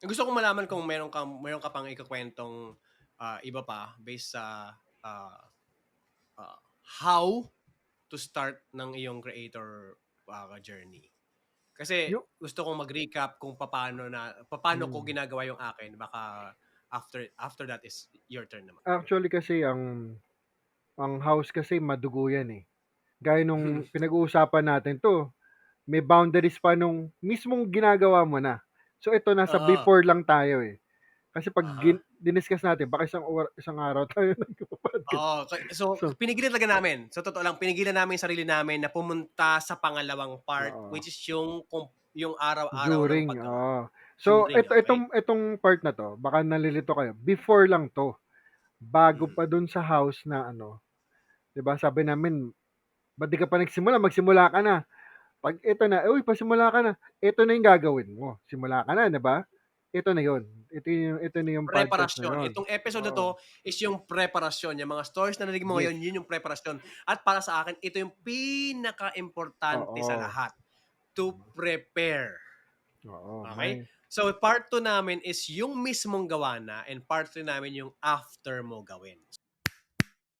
Gusto kong malaman kung meron ka pang ikukuwentong, iba pa based sa, ah, ah, how to start ng iyong creator, journey. Kasi Yu gusto kong mag-recap kung papaano ko hmm. ginagawa yung akin baka after that is your turn naman. Actually kasi ang house kasi madugo yan, eh. Gaya nung pinag-uusapan natin 'to, may boundaries pa nung mismong ginagawa mo na. So ito nasa Oo, before lang tayo, eh. Kasi 'pag uh diniscuss natin baka isang araw tayo nagpo-podcast. Oo, so So pinigilan talaga namin, sa totoo lang pinigilan namin yung sarili namin na pumunta sa pangalawang part oo, which is yung araw-araw ng during, paggawa. oo. So During, okey? itong part na 'to, baka nalilito kayo, before lang 'to, bago Mm. pa dun sa house na ano, 'di ba sabi namin, "Ba't di ka pa nagsimula? Magsimula ka na." 'Pag ito na, "Uy, pasimula ka na." Ito na yung gagawin mo, simula ka na, 'di ba? Ito na yun, ito na yung podcast na Preparasyon, yun. itong episode na Oo, 'to is yung preparasyon, yung mga stories na narinig mo yes, ngayon, yun yung preparasyon. At para sa akin, ito yung pinakaimportante sa oo, lahat, to prepare. oo, Okay? So, part 2 namin is yung mismong gawa na and part 3 namin yung after mo gawin.